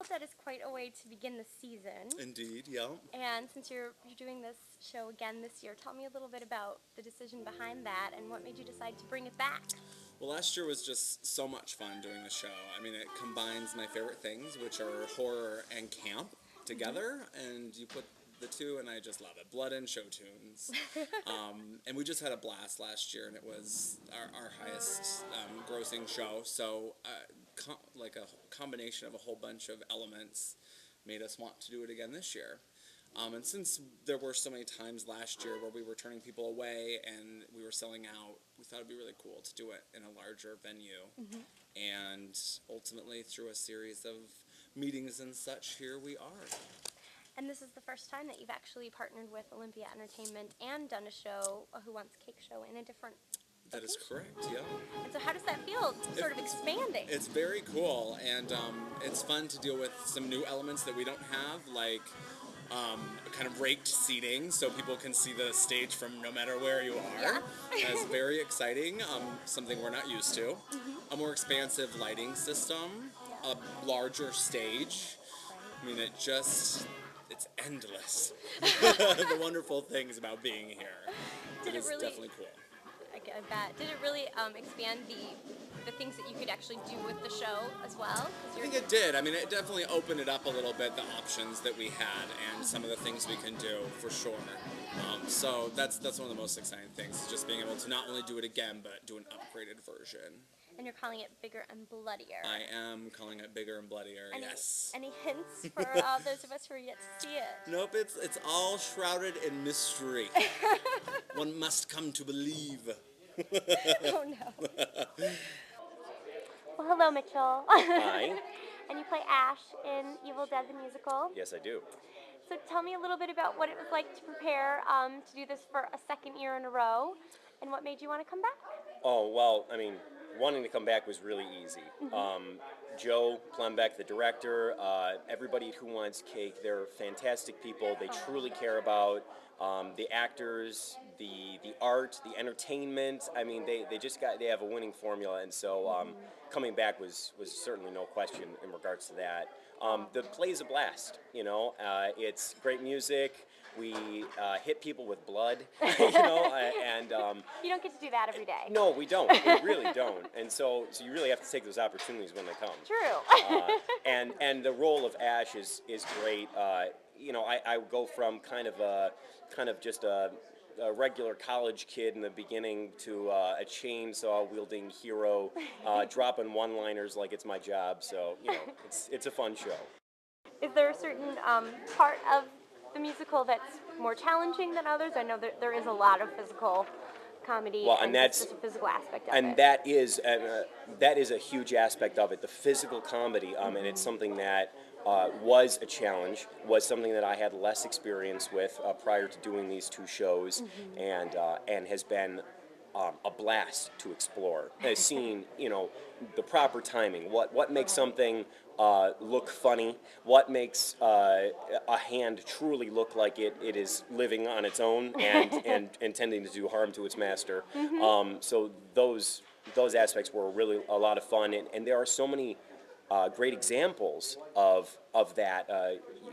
That is quite a way to begin the season. Indeed, yeah. And since you're doing this show again this year, tell me a little bit about the decision behind that and what made you decide to bring it back. Well, last year was just so much fun doing the show. I mean, it combines my favorite things, which are horror and camp, together, and you put the two, and I just love it. Blood and show tunes. And we just had a blast last year, and it was our highest grossing show. So, like a combination of a whole bunch of elements made us want to do it again this year. And since there were so many times last year where we were turning people away and we were selling out, we thought it'd be really cool to do it in a larger venue. And ultimately, through a series of meetings and such, here we are. And this is the first time that you've actually partnered with Olympia Entertainment and done a show, a Who Wants Cake show, in a different That is correct, yeah. And so how does that feel, sort of expanding? It's very cool, and it's fun to deal with some new elements that we don't have, like kind of raked seating, so people can see the stage from no matter where you are. Yeah. That's very exciting, something we're not used to. A more expansive lighting system, a larger stage. I mean, it's endless. The wonderful things about being here. Did it is really, definitely cool. I bet. Did it really expand the things that you could actually do with the show as well? I think it did. I mean, it definitely opened it up a little bit, the options that we had and some of the things we can do, for sure. So that's one of the most exciting things, is just being able to not only do it again, but do an upgraded version. And you're calling it Bigger and Bloodier. I am calling it Bigger and Bloodier, yes. Any hints for those of us who are yet to see it? Nope, it's all shrouded in mystery. One must come to believe. Oh no. Well, hello, Mitchell. Hi. And you play Ash in Evil Dead the musical. Yes, I do. So tell me a little bit about what it was like to prepare to do this for a second year in a row, and what made you want to come back? Oh, well, I mean, wanting to come back was really easy. Joe Plambeck, the director, everybody who wants cake, they're fantastic people. They truly care about the actors, the art, the entertainment. I mean, they have a winning formula, and so coming back was certainly no question in regards to that. The play's a blast, you know. It's great music. We hit people with blood, you know, and You don't get to do that every day. no, we don't. We really don't. And so you really have to take those opportunities when they come. True. And the role of Ash is great. You know, I go from kind of just a regular college kid in the beginning to a chainsaw wielding hero, dropping one-liners like it's my job. So you know, it's a fun show. Is there a certain part of the musical that's more challenging than others? I know there is a lot of physical comedy, Well, and and that's just a physical aspect of and it. that is a huge aspect of it, the physical comedy, and it's something that was a challenge, was something that I had less experience with prior to doing these two shows, and has been a blast to explore. Seeing, you know, the proper timing, what makes something look funny, what makes a hand truly look like it is living on its own and intending to do harm to its master. So those aspects were really a lot of fun, and there are so many great examples of that.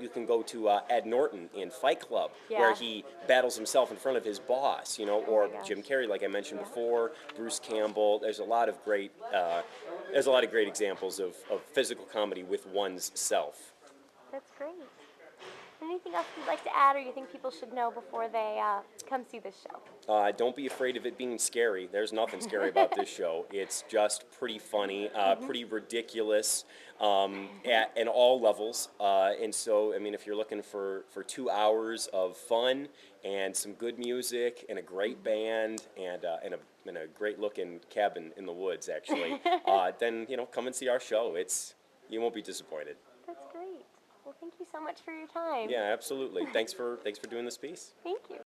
You can go to Ed Norton in Fight Club, where he battles himself in front of his boss, you know, or Jim Carrey, like I mentioned before, Bruce Campbell. There's a lot of great examples of physical comedy with one's self. That's great. Anything else you'd like to add, or you think people should know before they come see this show? Don't be afraid of it being scary. There's nothing scary about this show. It's just pretty funny, pretty ridiculous in all levels. And so, I mean, if you're looking for 2 hours of fun and some good music and a great band and a great looking cabin in the woods, actually, then, you know, come and see our show. You won't be disappointed. That's great. Well, thank you so much for your time. Yeah, absolutely. Thanks for doing this piece. Thank you.